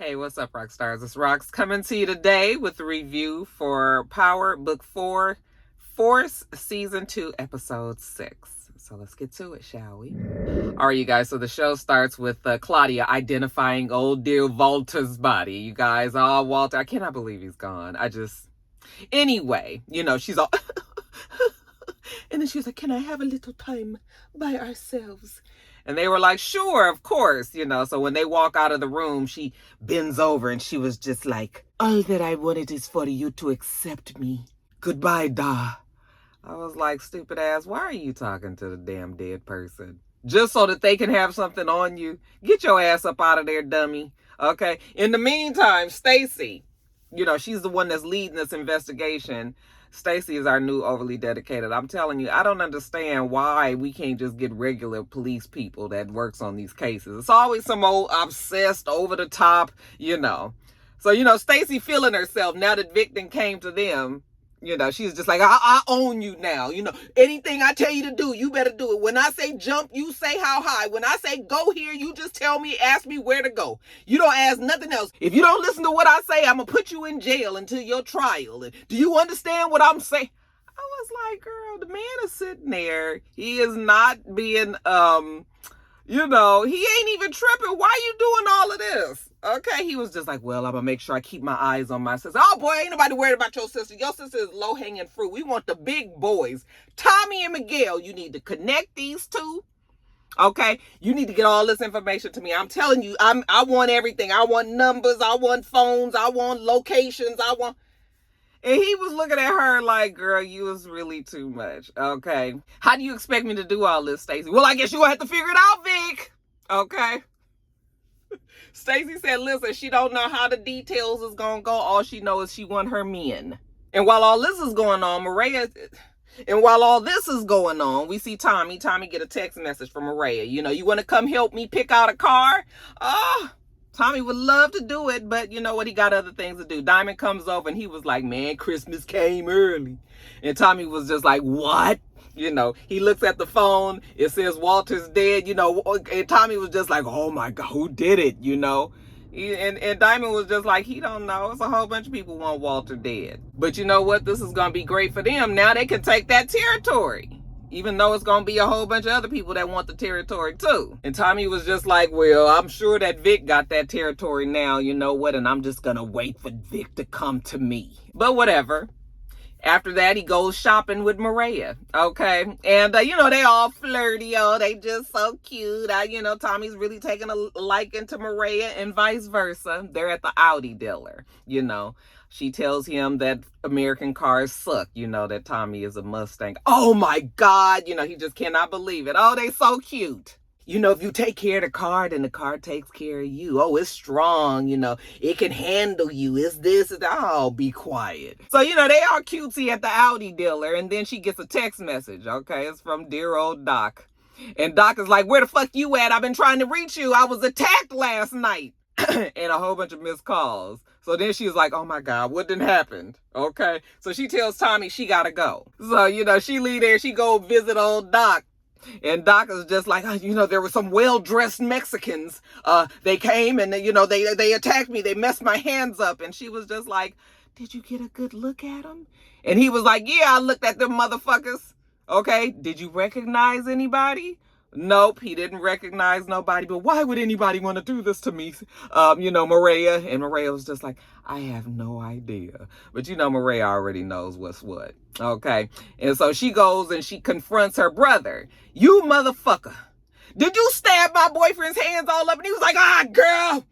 Hey, what's up, rock stars? It's Rox coming to you today with a review for Power Book 4, Force Season 2, Episode 6. So let's get to it, shall we? All right, you guys. So the show starts with Claudia identifying old dear Walter's body. You guys, Walter, I cannot believe he's gone. Anyway, she's all, and then she was like, can I have a little time by ourselves? And they were like, sure, of course, So when they walk out of the room, she bends over and she was just like, all that I wanted is for you to accept me. Goodbye, Da. I was like, stupid ass, why are you talking to the damn dead person? Just so that they can have something on you? Get your ass up out of there, dummy. Okay? In the meantime, Stacy, she's the one that's leading this investigation. Stacy is our new overly dedicated. I'm telling you, I don't understand why we can't just get regular police people that works on these cases. It's always some old obsessed, over the top, So, Stacy feeling herself now that Victor came to them. She's just like, I own you now. Anything I tell you to do, you better do it. When I say jump, you say how high. When I say go here, you just ask me where to go. You don't ask nothing else. If you don't listen to what I say, I'm going to put you in jail until your trial. Do you understand what I'm saying? I was like, girl, the man is sitting there. He is not being, he ain't even tripping. Why you doing all of this? Okay, he was just like, well, I'm going to make sure I keep my eyes on my sister. Oh, boy, ain't nobody worried about your sister. Your sister is low-hanging fruit. We want the big boys. Tommy and Miguel, you need to connect these two. Okay, you need to get all this information to me. I'm telling you, I want everything. I want numbers. I want phones. I want locations. And he was looking at her like, girl, you was really too much. Okay, how do you expect me to do all this, Stacy? Well, I guess you'll have to figure it out, Vic. Okay. Stacy said, listen, she don't know how the details is going to go. All she knows is she want her men. And while all this is going on, we see Tommy get a text message from Maria. You want to come help me pick out a car? Tommy would love to do it, but you know what? He got other things to do. Diamond comes over and he was like, man, Christmas came early. And Tommy was just like, what? He looks at the phone. It says Walter's dead, and Tommy was just like, oh my God, who did it, And Diamond was just like, he don't know. It's a whole bunch of people want Walter dead. But you know what? This is going to be great for them. Now they can take that territory. Even though it's going to be a whole bunch of other people that want the territory too. And Tommy was just like, well, I'm sure that Vic got that territory now, you know what? And I'm just going to wait for Vic to come to me. But whatever. After that, he goes shopping with Maria, okay? And, they all flirty, they just so cute. Tommy's really taking a liking to Maria and vice versa. They're at the Audi dealer, She tells him that American cars suck, that Tommy is a Mustang. Oh, my God, he just cannot believe it. Oh, they so cute. If you take care of the car, then the car takes care of you. Oh, it's strong, it can handle you. It's this, it's that. Oh, be quiet. So, they are cutesy at the Audi dealer. And then she gets a text message, okay? It's from dear old Doc. And Doc is like, where the fuck you at? I've been trying to reach you. I was attacked last night. And a whole bunch of missed calls. So then she was like, oh my God, what done happened? Okay. So she tells Tommy she gotta go. So, she leave there, she go visit old Doc. And Doc is just like, there were some well-dressed Mexicans. They came and, they attacked me. They messed my hands up. And she was just like, did you get a good look at them? And he was like, yeah, I looked at them motherfuckers. Okay. Did you recognize anybody? Nope, he didn't recognize nobody. But why would anybody want to do this to me? Maria. And Maria was just like, I have no idea. But Maria already knows what's what. Okay. And so she goes and she confronts her brother. You motherfucker. Did you stab my boyfriend's hands all up? And he was like, girl,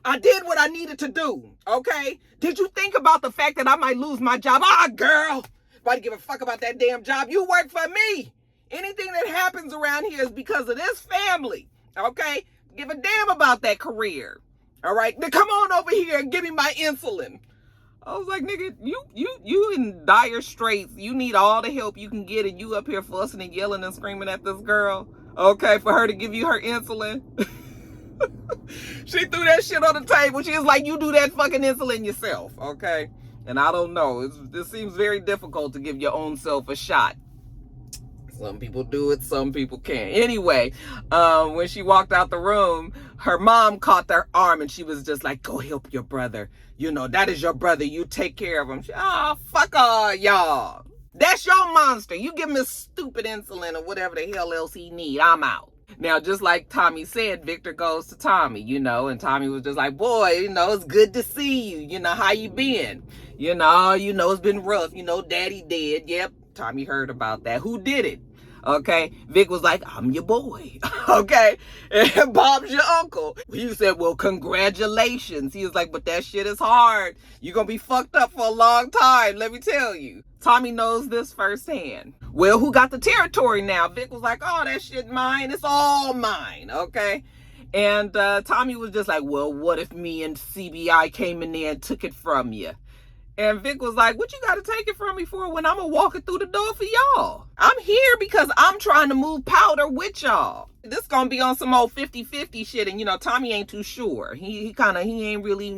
I did what I needed to do. Okay. Did you think about the fact that I might lose my job? Girl, nobody give a fuck about that damn job. You work for me. Anything that happens around here is because of this family, okay? Give a damn about that career, all right? Now come on over here and give me my insulin. I was like, nigga, you in dire straits. You need all the help you can get, and you up here fussing and yelling and screaming at this girl, okay, for her to give you her insulin. She threw that shit on the table. She was like, you do that fucking insulin yourself, okay? And I don't know. This seems very difficult to give your own self a shot. Some people do it, some people can't. Anyway, when she walked out the room, her mom caught their arm and she was just like, go help your brother. You know, that is your brother. You take care of him. Fuck all y'all. That's your monster. You give him his stupid insulin or whatever the hell else he need. I'm out. Now, just like Tommy said, Victor goes to Tommy, and Tommy was just like, boy, it's good to see you. How you been? It's been rough. Daddy dead. Yep. Tommy heard about that. Who did it? Okay. Vic was like, I'm your boy. Okay. And Bob's your uncle. He said, well, congratulations. He was like, but that shit is hard. You're going to be fucked up for a long time. Let me tell you. Tommy knows this firsthand. Well, who got the territory now? Vic was like, oh, that shit mine. It's all mine. Okay. And Tommy was just like, well, what if me and CBI came in there and took it from you? And Vic was like, what you got to take it from me for when I'm going to walk it through the door for y'all? I'm here because I'm trying to move powder with y'all. This going to be on some old 50-50 shit. And, Tommy ain't too sure. He don't really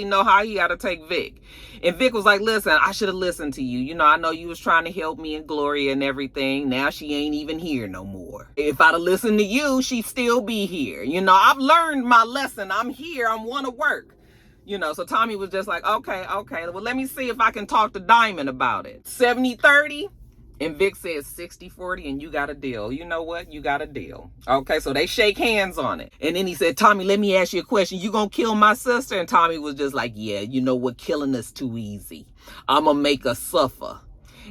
know how he got to take Vic. And Vic was like, listen, I should have listened to you. I know you was trying to help me and Gloria and everything. Now she ain't even here no more. If I'd have listened to you, she'd still be here. I've learned my lesson. I'm here. I want to work. So Tommy was just like, okay, well, let me see if I can talk to Diamond about it. 70-30, and Vic says 60-40, and you got a deal. You know what? You got a deal. Okay, so they shake hands on it. And then he said, Tommy, let me ask you a question. You gonna kill my sister? And Tommy was just like, yeah, you know what? Killing is too easy. I'm gonna make her suffer.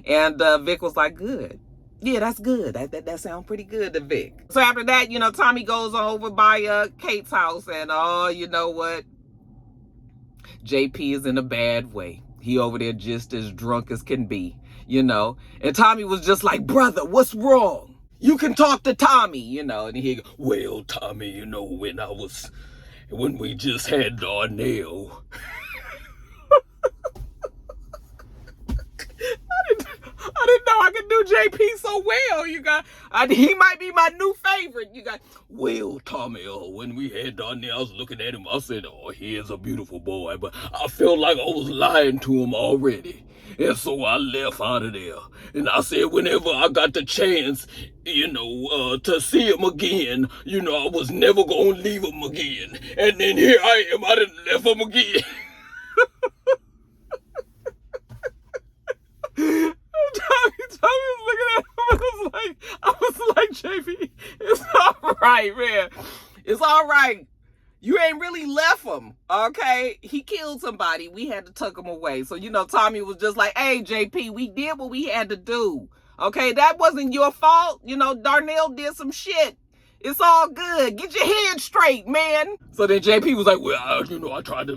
And Vic was like, good. Yeah, that's good. That sounds pretty good to Vic. So after that, Tommy goes over by Kate's house, and you know what? JP is in a bad way. He over there just as drunk as can be, And Tommy was just like, brother, what's wrong? You can talk to Tommy, And he go, well, Tommy, when we just had Darnell. I didn't know I could do JP so well, you guys. He might be my new favorite, you guys. Well, Tommy, when we had Darnell, I was looking at him. I said, oh, he is a beautiful boy. But I felt like I was lying to him already. And so I left out of there. And I said, whenever I got the chance, to see him again, I was never going to leave him again. And then here I am. I done left him again. Tommy was looking at him. I was like, JP, it's all right, man. It's all right. You ain't really left him, okay? He killed somebody. We had to tuck him away. So, Tommy was just like, hey, JP, we did what we had to do, okay? That wasn't your fault. Darnell did some shit. It's all good. Get your head straight, man. So then JP was like, well, I tried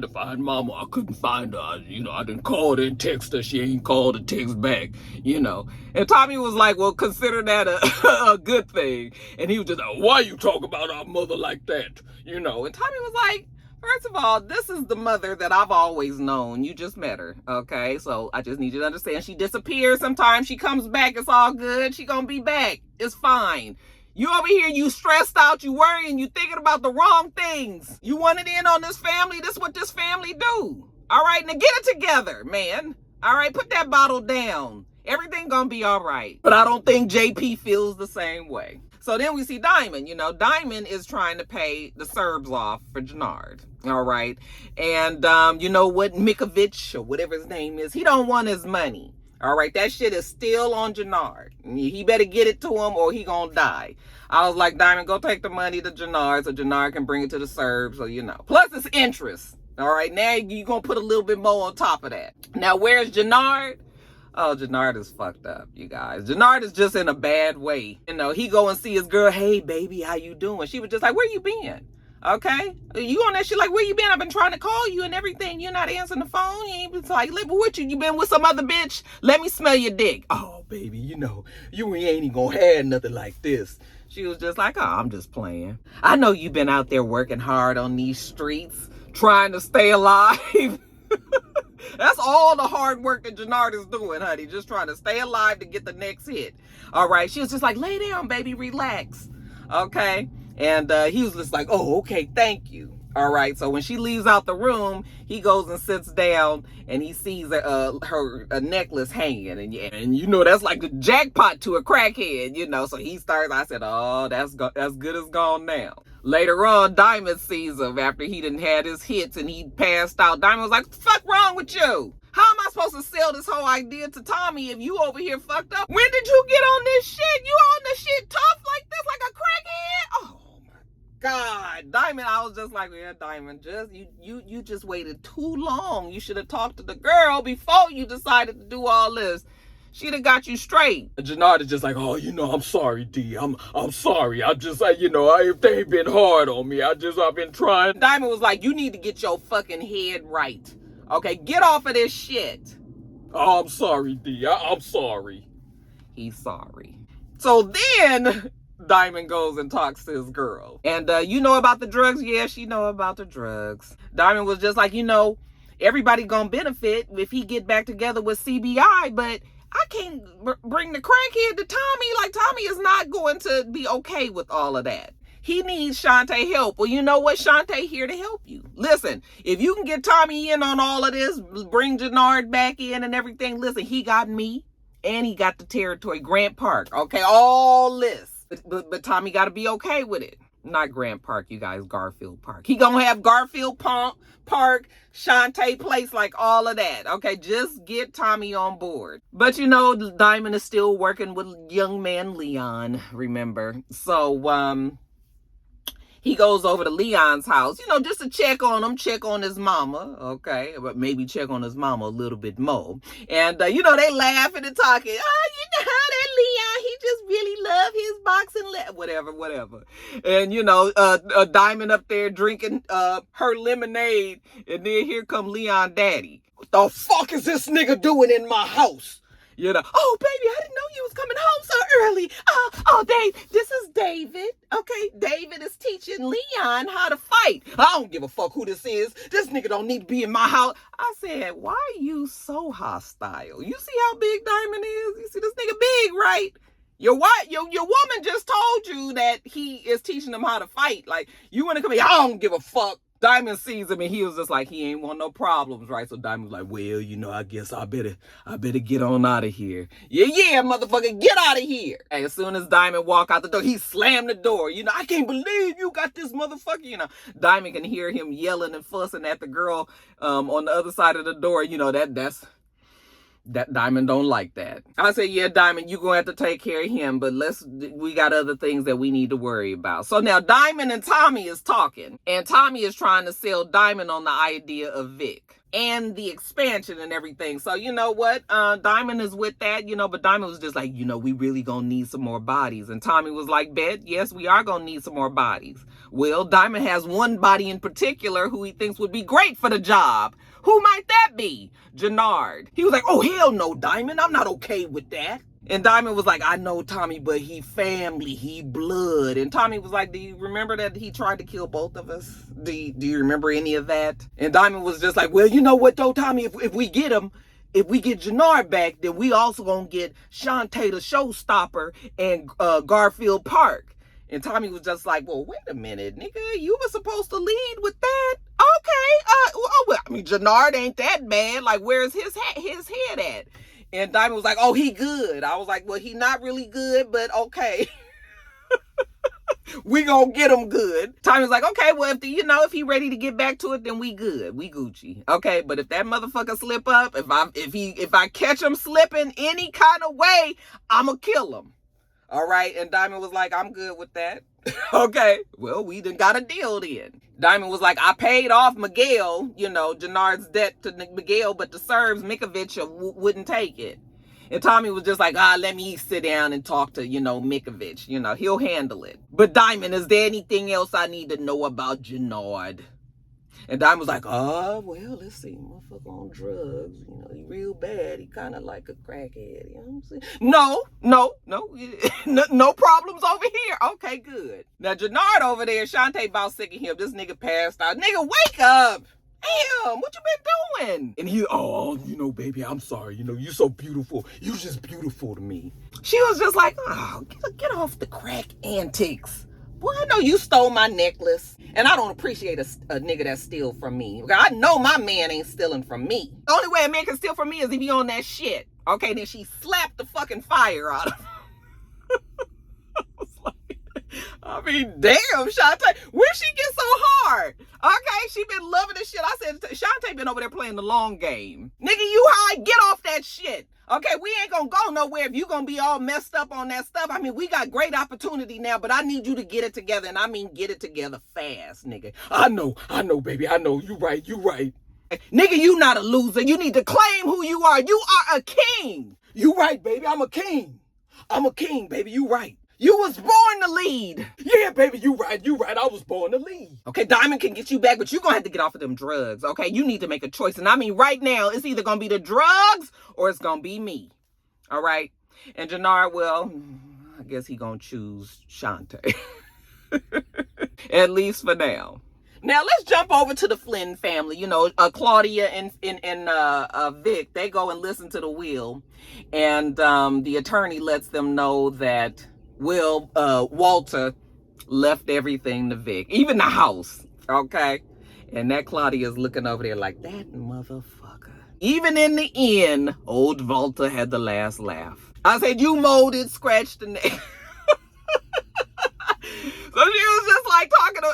to find Mama. I couldn't find her. I didn't call her and text her. She ain't called or text back, And Tommy was like, well, consider that a good thing. And he was just like, why you talk about our mother like that? And Tommy was like, first of all, this is the mother that I've always known. You just met her, okay? So I just need you to understand she disappears sometimes. She comes back. It's all good. She gonna be back. It's fine. You over here, you stressed out, you worrying, you thinking about the wrong things. You wanted in on this family. This is what this family do. All right, now get it together, man. All right, put that bottle down. Everything gonna be all right. But I don't think JP feels the same way. So then we see Diamond. Diamond is trying to pay the Serbs off for Jannard. All right. And you know what? Mikovic, or whatever his name is, he don't want his money. All right, that shit is still on Jannard. He better get it to him or he gonna die. I was like, Diamond, go take the money to Jannard so Jannard can bring it to the Serbs, so Plus it's interest. All right, now you're gonna put a little bit more on top of that. Now, where's Jannard? Oh, Jannard is fucked up, you guys. Jannard is just in a bad way. He go and see his girl, hey, baby, how you doing? She was just like, where you been? Okay, you on that shit like, where you been? I've been trying to call you and everything. You're not answering the phone. You ain't been like, living with you. You been with some other bitch? Let me smell your dick. Oh, baby, you ain't even gonna have nothing like this. She was just like, oh, I'm just playing. I know you've been out there working hard on these streets, trying to stay alive. That's all the hard work that Jannard is doing, honey. Just trying to stay alive to get the next hit. All right, she was just like, lay down, baby, relax. Okay. And he was just like, oh, okay, thank you. All right, so when she leaves out the room, he goes and sits down and he sees her necklace hanging, and you know that's like the jackpot to a crackhead, you know. So he starts. I said, oh, that's good as gone now. Later on, Diamond sees him after he done had his hits and he passed out. Diamond was like, what the fuck wrong with you? How am I supposed to sell this whole idea to Tommy if you over here fucked up? When did you get on this shit? You on this shit tough like this, like a crackhead? Oh my God, Diamond, I was just like, yeah, Diamond, you just waited too long. You should have talked to the girl before you decided to do all this. She'd have got you straight. Jannard is just like, oh, you know, I'm sorry, D. I'm sorry. I just, you know, they ain't been hard on me. I've been trying. Diamond was like, you need to get your fucking head right. Okay, get off of this shit. Oh, I'm sorry, D. I'm sorry. He's sorry. So then Diamond goes and talks to his girl. And you know about the drugs? Yeah, she know about the drugs. Diamond was just like, you know, everybody gonna benefit if he get back together with CBI, but I can't bring the crackhead to Tommy. Like, Tommy is not going to be okay with all of that. He needs Shantae help. Well, you know what? Shantae here to help you. Listen, if you can get Tommy in on all of this, bring Jannard back in and everything, listen, he got me and he got the territory, Grant Park, okay? All this. But Tommy got to be okay with it. Not Grant Park, you guys, Garfield Park. He gonna have Garfield Park, Shantae Place, like all of that. Okay, just get Tommy on board. But you know, Diamond is still working with young man Leon, remember? So, he goes over to Leon's house, you know, just to check on him, check on his mama, okay? But maybe check on his mama a little bit more. And, you know, they laughing and talking. Oh, you know how that Leon, he just really love his boxing, whatever. And, you know, Diamond up there drinking her lemonade. And then here come Leon Daddy. What the fuck is this nigga doing in my house? You know, oh, baby, I didn't know you was coming home so early. Oh, Dave, this is David. Okay, David is teaching Leon how to fight. I don't give a fuck who this is. This nigga don't need to be in my house. I said, why are you so hostile? You see how big Diamond is? You see this nigga big, right? Your woman just told you that he is teaching them how to fight. Like, you want to come here? I don't give a fuck. Diamond sees him and he was just like, he ain't want no problems, right? So Diamond was like, well, you know, I guess I better get on out of here. Yeah, motherfucker, get out of here. And as soon as Diamond walk out the door, he slammed the door. You know, I can't believe you got this motherfucker. You know, Diamond can hear him yelling and fussing at the girl on the other side of the door. You know, that Diamond don't like that. I say, yeah, Diamond, you gonna have to take care of him, but we got other things that we need to worry about. So now Diamond and Tommy is talking, and Tommy is trying to sell Diamond on the idea of Vic and the expansion and everything. So you know what? Diamond is with that, you know, but Diamond was just like, you know, we really gonna need some more bodies. And Tommy was like, bet, yes, we are gonna need some more bodies. Well, Diamond has one body in particular who he thinks would be great for the job. Who might that be? Jannard. He was like, oh, hell no, Diamond. I'm not okay with that. And Diamond was like, I know, Tommy, but he family, he blood. And Tommy was like, do you remember that he tried to kill both of us? Do you remember any of that? And Diamond was just like, well, you know what, though, Tommy, if we get him, if we get Jannard back, then we also gonna get Shantae the Showstopper and Garfield Park. And Tommy was just like, well, wait a minute, nigga. You were supposed to lead with that. Okay. Well, I mean, Jannard ain't that bad. Like, where's his head at? And Diamond was like, oh, he good. I was like, well, he not really good, but okay. We gonna get him good. Tommy was like, okay, well, if he ready to get back to it, then we good. We Gucci. Okay, but if that motherfucker slip up, if I catch him slipping any kind of way, I'ma kill him. All right, and Diamond was like, I'm good with that. Okay, well, we done got a deal then. Diamond was like, I paid off Miguel, you know, Jannard's debt to Miguel, but the Serbs, Mikovic, wouldn't take it. And Tommy was just like, let me sit down and talk to, you know, Mikovic. You know, he'll handle it. But Diamond, is there anything else I need to know about Jannard? And Diamond was like, well, let's see, motherfucker on drugs, you know, he real bad. He kind of like a crackhead, you know what I'm saying? No problems over here. Okay, good. Now, Jannard over there, Shantae about sick of him. This nigga passed out. Nigga, wake up. Damn, what you been doing? And he, you know, baby, I'm sorry. You know, you so beautiful. You just beautiful to me. She was just like, get off the crack antics. Boy, I know you stole my necklace. And I don't appreciate a nigga that steal from me. I know my man ain't stealing from me. The only way a man can steal from me is if he on that shit. Okay, then she slapped the fucking fire out of him. I mean, damn, Shantae, where she get so hard? Okay, she been loving this shit. I said, Shantae been over there playing the long game. Nigga, you high, get off that shit. Okay, we ain't gonna go nowhere if you gonna be all messed up on that stuff. I mean, we got great opportunity now, but I need you to get it together, and I mean get it together fast, nigga. I know, baby, I know. You right. Nigga, you not a loser. You need to claim who you are. You are a king. You right, baby, I'm a king. I'm a king, baby, you right. You was born to lead. Yeah, baby, you right. I was born to lead. Okay, Diamond can get you back, but you're going to have to get off of them drugs, okay? You need to make a choice. And I mean, right now, it's either going to be the drugs or it's going to be me, all right? And Jannard, well, I guess he going to choose Shantae. At least for now. Now, let's jump over to the Flynn family. You know, Claudia and Vic, they go and listen to the will. And the attorney lets them know that Walter left everything to Vic, even the house, okay? And that Claudia's looking over there like, that motherfucker. Even in the end, old Walter had the last laugh. I said, you molded, scratched the neck. So she was just like talking to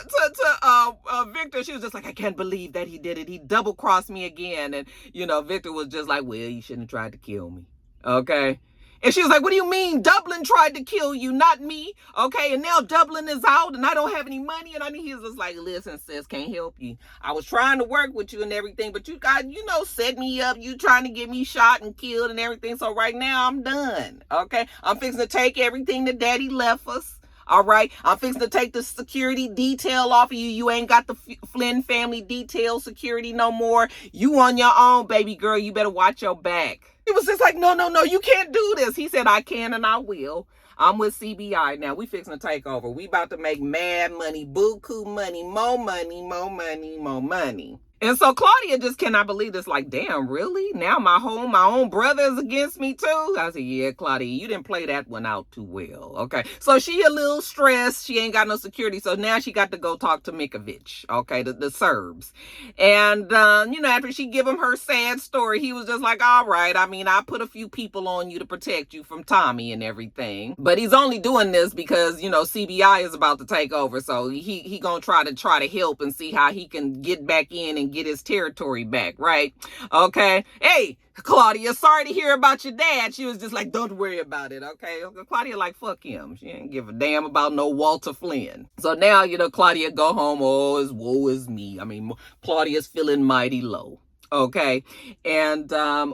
Victor. She was just like, I can't believe that he did it. He double-crossed me again. And, you know, Victor was just like, well, you shouldn't have tried to kill me, okay? And she was like, what do you mean? Dublin tried to kill you, not me. Okay, and now Dublin is out and I don't have any money. And he was just like, listen, sis, can't help you. I was trying to work with you and everything, but you got, set me up. You trying to get me shot and killed and everything. So right now I'm done. Okay, I'm fixing to take everything that daddy left us. All right, I'm fixing to take the security detail off of you. You ain't got the Flynn family detail security no more. You on your own, baby girl. You better watch your back. He was just like, no, you can't do this. He said, I can and I will. I'm with CBI now. We fixing to take over. We about to make mad money, buku money, more money, more money, more money. And so Claudia just cannot believe this. Like, damn, really? Now my own brother is against me too? I said, yeah, Claudia, you didn't play that one out too well. Okay. So she a little stressed. She ain't got no security. So now she got to go talk to Mikovic. Okay. The Serbs. And, after she give him her sad story, he was just like, all right. I mean, I put a few people on you to protect you from Tommy and everything. But he's only doing this because, CBI is about to take over. So he gonna try to help and see how he can get back in and get his territory back, right? Okay. Hey, Claudia, sorry to hear about your dad. She was just like, don't worry about it, okay? Claudia like, fuck him. She didn't give a damn about no Walter Flynn. So now, Claudia go home. Oh, woe is me. I mean, Claudia's feeling mighty low. Okay. And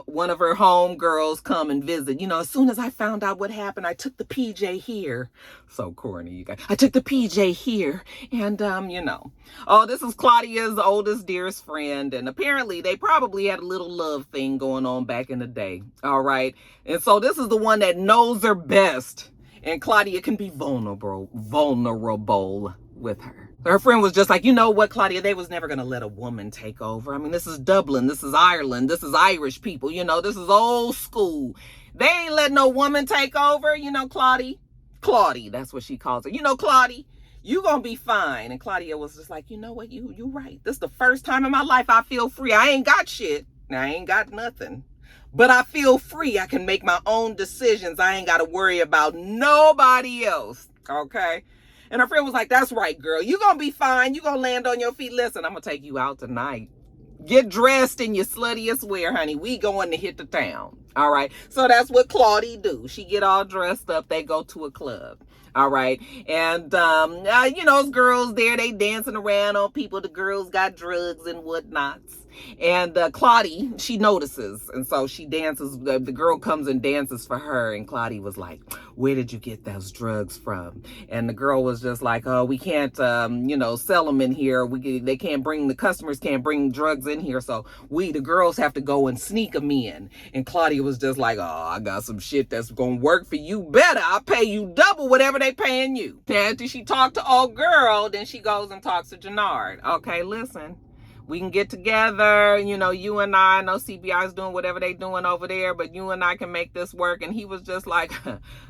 one of her homegirls come and visit. As soon as I found out what happened, I took the PJ here. So corny, you guys. I took the PJ here. And, oh, this is Claudia's oldest, dearest friend. And apparently they probably had a little love thing going on back in the day. All right. And so this is the one that knows her best. And Claudia can be vulnerable with her. Her friend was just like, you know what, Claudia, they was never going to let a woman take over. I mean, this is Dublin. This is Ireland. This is Irish people. This is old school. They ain't let no woman take over. Claudie, that's what she calls her. Claudie, you going to be fine. And Claudia was just like, you know what, you right. This is the first time in my life I feel free. I ain't got shit. I ain't got nothing. But I feel free. I can make my own decisions. I ain't got to worry about nobody else. Okay? And her friend was like, that's right, girl. You gonna be fine. You gonna land on your feet. Listen, I'm gonna take you out tonight. Get dressed in your sluttiest wear, honey. We going to hit the town. All right. So that's what Claudie do. She get all dressed up. They go to a club. All right. And, those girls there, they dancing around on people. The girls got drugs and whatnots. And Claudie, she notices. And so she dances. The girl comes and dances for her. And Claudie was like, where did you get those drugs from? And the girl was just like, oh, we can't, sell them in here. The customers can't bring drugs in here. So the girls have to go and sneak them in. And Claudia was just like, oh, I got some shit that's going to work for you better. I'll pay you double whatever they paying you. After she talked to old girl, then she goes and talks to Jannard. Okay, listen. We can get together, you know, you and I know CBI is doing whatever they doing over there, but you and I can make this work. And he was just like,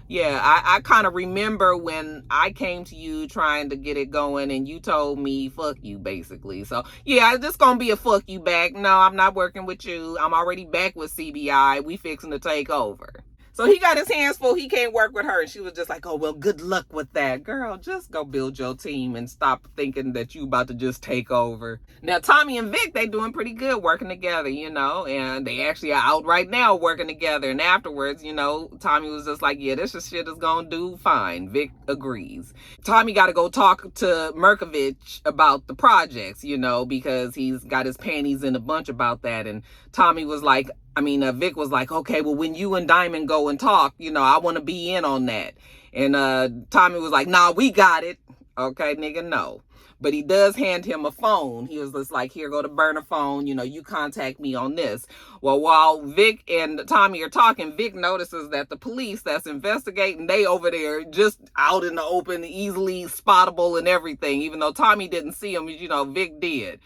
yeah, I kind of remember when I came to you trying to get it going and you told me, fuck you, basically. So, yeah, it's just going to be a fuck you back. No, I'm not working with you. I'm already back with CBI. We fixing to take over. So he got his hands full. He can't work with her. And she was just like, oh, well, good luck with that. Girl, just go build your team and stop thinking that you about to just take over. Now, Tommy and Vic, they doing pretty good working together, you know, and they actually are out right now working together. And afterwards, you know, Tommy was just like, yeah, this shit is going to do fine. Vic agrees. Tommy got to go talk to Merkovich about the projects, you know, because he's got his panties in a bunch about that. And Tommy was like, Vic was like, okay, well, when you and Diamond go and talk, you know, I want to be in on that. And Tommy was like, nah, we got it. Okay, nigga, no. But he does hand him a phone. He was just like, here, go to burner phone. You know, you contact me on this. Well, while Vic and Tommy are talking, Vic notices that the police that's investigating, they over there just out in the open, easily spottable and everything. Even though Tommy didn't see them, you know, Vic did.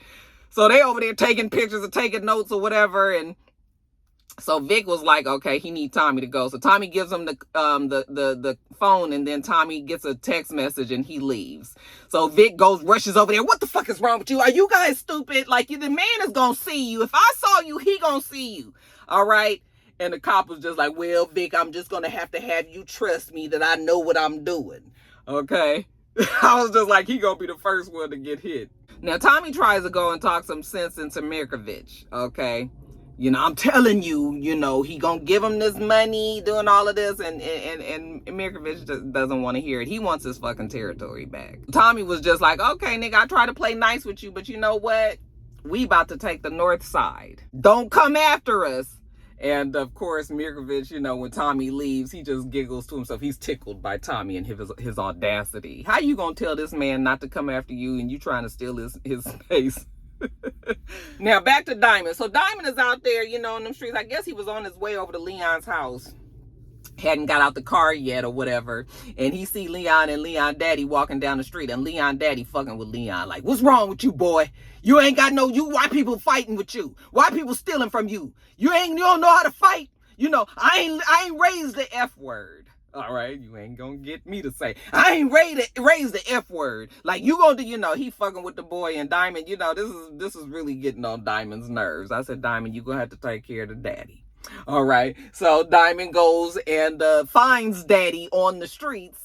So they over there taking pictures or taking notes or whatever. And so Vic was like, okay, he need Tommy to go. So Tommy gives him the phone, and then Tommy gets a text message and he leaves. So Vic rushes over there. What the fuck is wrong with you? Are you guys stupid? Like, the man is gonna see you. If I saw you, he gonna see you. All right. And the cop was just like, well, Vic, I'm just gonna have you trust me that I know what I'm doing. Okay. I was just like, he gonna be the first one to get hit. Now Tommy tries to go and talk some sense into Merkovich. Okay. You know, I'm telling you, you know, he gonna give him this money, doing all of this, and Mirkovich just doesn't want to hear it. He wants his fucking territory back. Tommy was just like, okay, nigga, I try to play nice with you, but you know what? We about to take the north side. Don't come after us. And of course, Mirkovich, you know, when Tommy leaves, he just giggles to himself. He's tickled by Tommy and his audacity. How you gonna tell this man not to come after you and you trying to steal his space? Now back to Diamond. So Diamond is out there, you know, in them streets. I guess he was on his way over to Leon's house. Hadn't got out the car yet or whatever. And he see Leon and Leon daddy walking down the street. And Leon daddy fucking with Leon. Like, what's wrong with you, boy? You ain't got why people fighting with you? Why people stealing from you? You don't know how to fight? You know, I ain't raised the F word. All right, you ain't gonna get me to say I ain't raised the F word. Like, you gonna do, you know, he fucking with the boy. And Diamond, you know, this is really getting on Diamond's nerves. I said, Diamond, you gonna have to take care of the daddy. All right, so Diamond goes and finds daddy on the streets.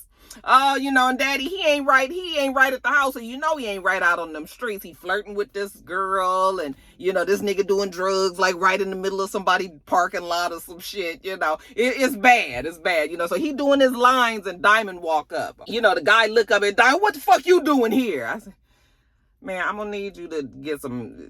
You know, and daddy, he ain't right at the house. And you know he ain't right out on them streets. He flirting with this girl, and you know, this nigga doing drugs like right in the middle of somebody's parking lot or some shit, you know. It's bad, you know. So he doing his lines and Diamond walk up. You know, the guy look up and Diamond, what the fuck you doing here? I said, man, I'm gonna need you to get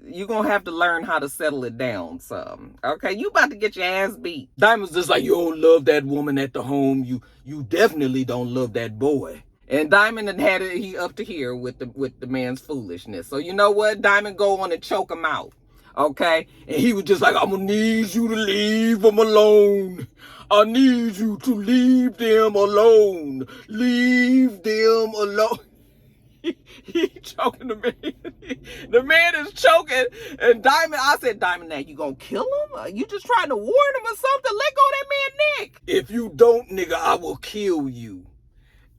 you're gonna have to learn how to settle it down some. Okay, you about to get your ass beat. Diamond's just like, you don't love that woman at the home. You definitely don't love that boy. And Diamond had it, he up to here with the man's foolishness. So you know what? Diamond go on and choke him out. Okay? And he was just like, I'm gonna need you to leave them alone. I need you to leave them alone. Leave them alone. He choking the man. The man is choking. And Diamond, I said, Diamond, now you gonna kill him? You just trying to warn him or something? Let go of that man's neck. If you don't, nigga, I will kill you.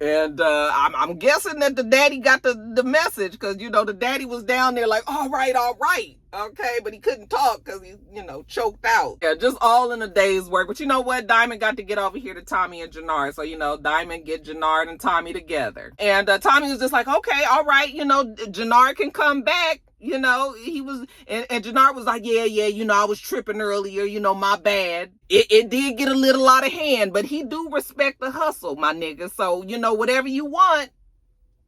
And I'm guessing that the daddy got the message, because, you know, the daddy was down there like, all right. Okay, but he couldn't talk because he, you know, choked out. Yeah, just all in a day's work. But you know what? Diamond got to get over here to Tommy and Jannard. So, you know, Diamond get Jannard and Tommy together. And Tommy was just like, okay, all right, you know, Jannard can come back. You know, he was, and Jannard was like, yeah, you know, I was tripping earlier, you know, my bad. It did get a little out of hand, but he do respect the hustle, my nigga. So, you know, whatever you want,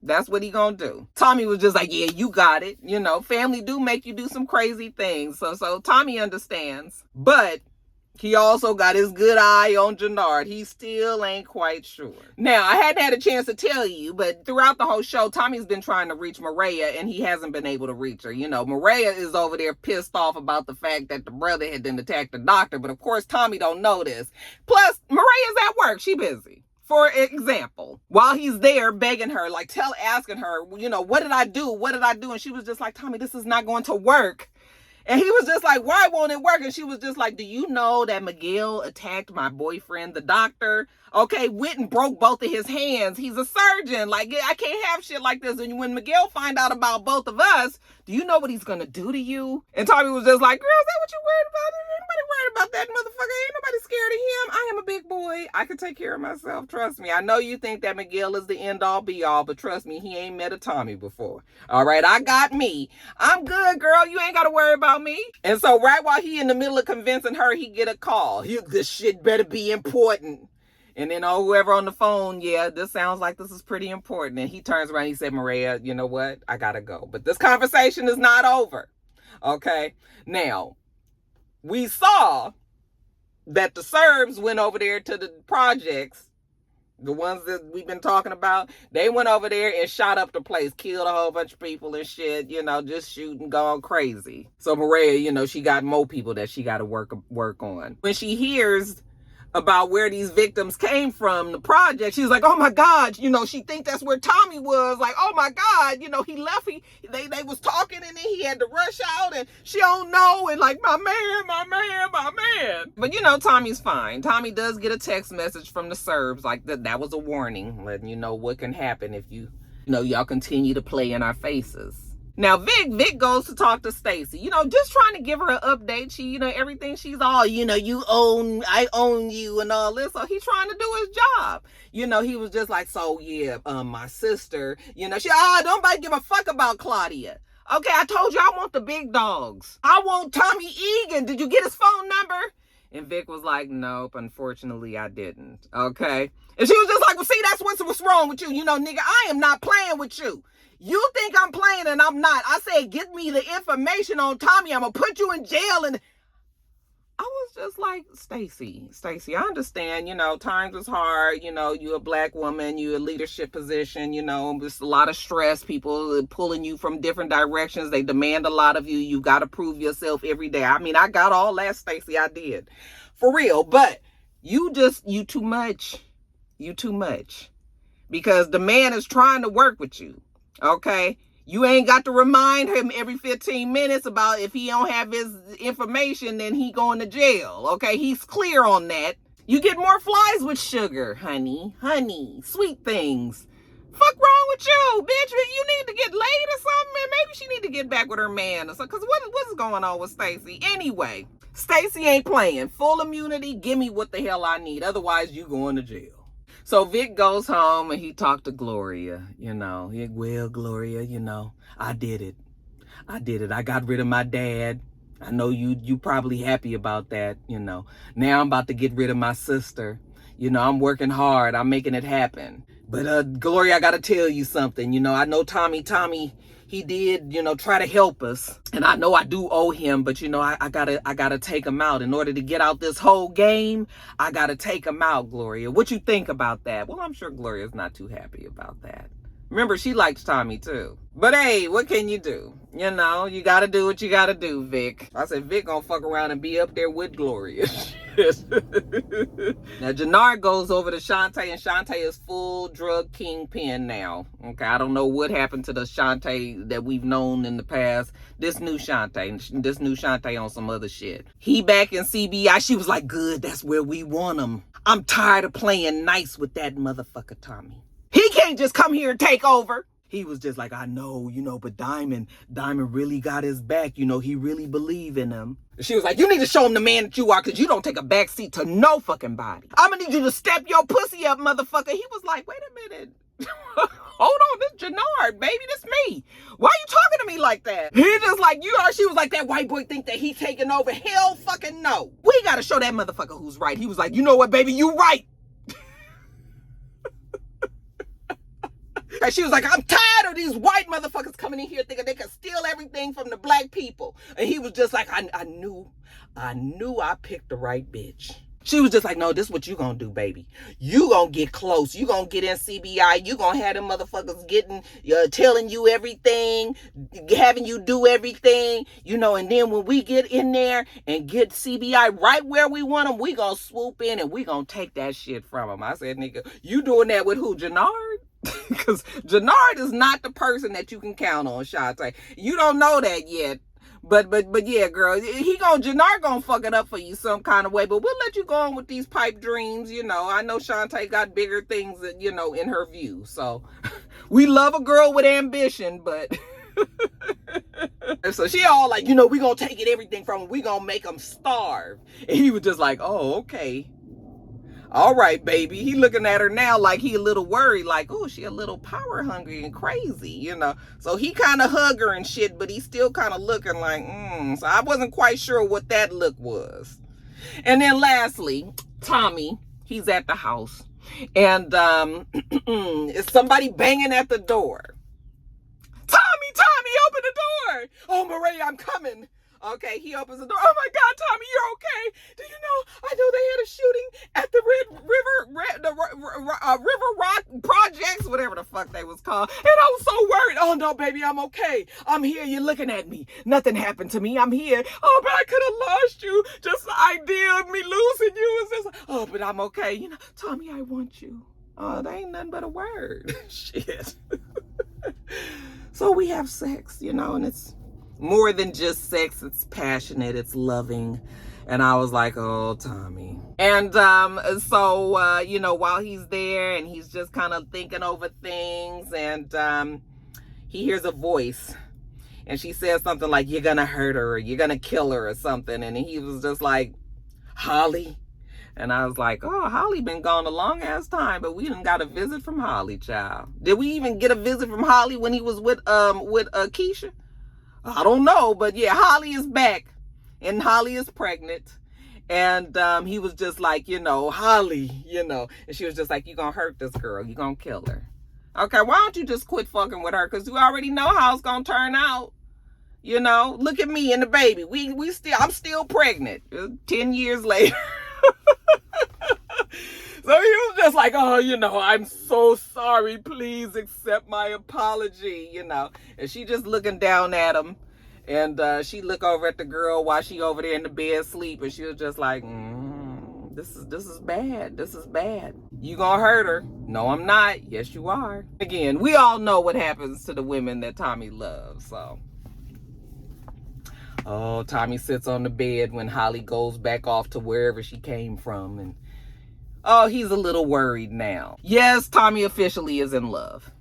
that's what he gonna do. Tommy was just like, yeah, you got it. You know, family do make you do some crazy things. So Tommy understands. But he also got his good eye on Jannard. He still ain't quite sure. Now, I hadn't had a chance to tell you, but throughout the whole show, Tommy's been trying to reach Maria, and he hasn't been able to reach her. You know, Maria is over there pissed off about the fact that the brother had then attacked the doctor. But of course, Tommy don't know this. Plus, Maria's at work. She busy. For example, while he's there begging her, like asking her, what did I do? What did I do? And she was just like, Tommy, this is not going to work. And he was just like, why won't it work? And she was just like, do you know that Miguel attacked my boyfriend, the doctor? Okay, went and broke both of his hands. He's a surgeon. Like, I can't have shit like this. And when Miguel find out about both of us, do you know what he's going to do to you? And Tommy was just like, girl, is that what you worried about? Ain't nobody worried about that motherfucker. Ain't nobody scared of him. I am a big boy. I can take care of myself. Trust me. I know you think that Miguel is the end all be all, but trust me, he ain't met a Tommy before. All right, I got me. I'm good, girl. You ain't got to worry about me. And so right while he in the middle of convincing her, he get a call. This shit better be important. And then whoever on the phone, yeah, this sounds like this is pretty important. And he turns around, he said, Maria, you know what? I gotta go. But this conversation is not over. Okay? Now, we saw that the Serbs went over there to the projects, the ones that we've been talking about. They went over there and shot up the place, killed a whole bunch of people and shit, just shooting, going crazy. So Maria, she got more people that she got to work on. When she hears about where these victims came from, the project, she's like, oh my God, she think that's where Tommy was. Like, oh my God, he left, they was talking and then he had to rush out and she don't know. And like, my man. But Tommy's fine. Tommy does get a text message from the Serbs. Like that was a warning, letting you know what can happen if y'all continue to play in our faces. Now, Vic goes to talk to Stacy, just trying to give her an update. She, everything she's all, I own you and all this. So he's trying to do his job. He was just like, so yeah, my sister, don't nobody give a fuck about Claudia. Okay, I told you I want the big dogs. I want Tommy Egan. Did you get his phone number? And Vic was like, nope, unfortunately I didn't. Okay. And she was just like, well, see, that's what's wrong with you. Nigga, I am not playing with you. You think I'm playing and I'm not. I said, get me the information on Tommy. I'm going to put you in jail. And I was just like, Stacy, I understand, times is hard. You're a black woman, you're a leadership position, there's a lot of stress, people pulling you from different directions. They demand a lot of you. You got to prove yourself every day. I mean, I got all that, Stacy, I did. For real. But you too much. You too much. Because the man is trying to work with you. Okay, you ain't got to remind him every 15 minutes about if he don't have his information, then he going to jail. Okay, he's clear on that. You get more flies with sugar, honey, sweet things. Fuck wrong with you, bitch? You need to get laid or something. Maybe she need to get back with her man or something. Cause what's going on with Stacy? Anyway, Stacy ain't playing. Full immunity. Give me what the hell I need. Otherwise, you going to jail. So Vic goes home and he talked to Gloria, well, Gloria, I did it. I got rid of my dad. I know you probably happy about that, Now I'm about to get rid of my sister. I'm working hard. I'm making it happen. But Gloria, I got to tell you something. I know Tommy, he did, try to help us. And I know I do owe him, but I gotta take him out. In order to get out this whole game, I gotta take him out, Gloria. What you think about that? Well, I'm sure Gloria's not too happy about that. Remember, she likes Tommy too. But hey, what can you do? You gotta do what you gotta do, Vic. I said, Vic gonna fuck around and be up there with Gloria. Now, Jannard goes over to Shantae, and Shantae is full drug kingpin now. Okay, I don't know what happened to the Shantae that we've known in the past. This new Shantae on some other shit. He back in CBI. She was like, good, that's where we want him. I'm tired of playing nice with that motherfucker Tommy. He can't just come here and take over. He was just like, I know, but Diamond really got his back. He really believe in him. She was like, you need to show him the man that you are, because you don't take a back seat to no fucking body. I'm going to need you to step your pussy up, motherfucker. He was like, wait a minute. Hold on, this Jannard, baby, this me. Why are you talking to me like that? He just like, you are. She was like, that white boy think that he taking over. Hell fucking no. We got to show that motherfucker who's right. He was like, you know what, baby, you right. And she was like, I'm tired of these white motherfuckers coming in here thinking they can steal everything from the black people. And he was just like, I knew I picked the right bitch. She was just like, no, this is what you gonna do, baby. You gonna get close. You gonna get in CBI. You gonna have them motherfuckers getting, telling you everything, having you do everything, and then when we get in there and get CBI right where we want them, we gonna swoop in and we gonna take that shit from them. I said, nigga, you doing that with who, Jannard? Because Jannard is not the person that you can count on, Shantae. You don't know that yet. But yeah, girl, Jannard gonna fuck it up for you some kind of way, but we'll let you go on with these pipe dreams, I know Shantae got bigger things that, in her view. So we love a girl with ambition, but so she all like, we gonna take it everything from him. We gonna make him starve. And he was just like, oh, okay. All right, baby. He looking at her now like he a little worried, like, oh, she a little power hungry and crazy, So he kind of hug her and shit, but he still kind of looking like, So I wasn't quite sure what that look was. And then lastly, Tommy, he's at the house. And is somebody banging at the door. Tommy, open the door. Oh, Maria, I'm coming. Okay, he opens the door. Oh my God, Tommy, you're okay. Do you know? I know they had a shooting at the River Rock Projects, whatever the fuck they was called. And I was so worried. Oh no, baby, I'm okay. I'm here. You're looking at me. Nothing happened to me. I'm here. Oh, but I could have lost you. Just the idea of me losing you is just. Oh, but I'm okay. Tommy, I want you. Oh, that ain't nothing but a word. Shit. So we have sex, and it's more than just sex. It's passionate, it's loving. And I was like, oh, Tommy. And so while he's there and he's just kind of thinking over things, and he hears a voice, and she says something like, you're gonna hurt her, or you're gonna kill her, or something. And he was just like, Holly. And I was like, oh, Holly been gone a long ass time, but we didn't got a visit from Holly, child. Did we even get a visit from Holly when he was with Keisha? I don't know, but yeah, Holly is back, and Holly is pregnant. And he was just like, Holly, and she was just like, you gonna hurt this girl, you gonna kill her. Okay, why don't you just quit fucking with her? Because you already know how it's gonna turn out. Look at me and the baby. I'm still pregnant 10 years later. So he was just like, oh, I'm so sorry. Please accept my apology, And she just looking down at him. And she look over at the girl while she over there in the bed sleep. And she was just like, this is bad. This is bad. You gonna hurt her? No, I'm not. Yes, you are. Again, we all know what happens to the women that Tommy loves, so. Oh, Tommy sits on the bed when Holly goes back off to wherever she came from. And oh, he's a little worried now. Yes, Tommy officially is in love.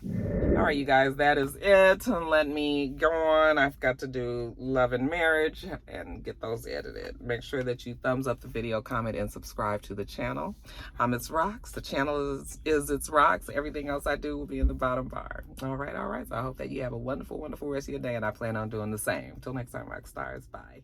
All right, you guys, that is it. And let me go on. I've got to do love and marriage and get those edited. Make sure that you thumbs up the video, comment, and subscribe to the channel. I'm itsrox. The channel is itsrox. Everything else I do will be in the bottom bar. All right. So I hope that you have a wonderful, wonderful rest of your day, and I plan on doing the same. Till next time, rock stars. Bye.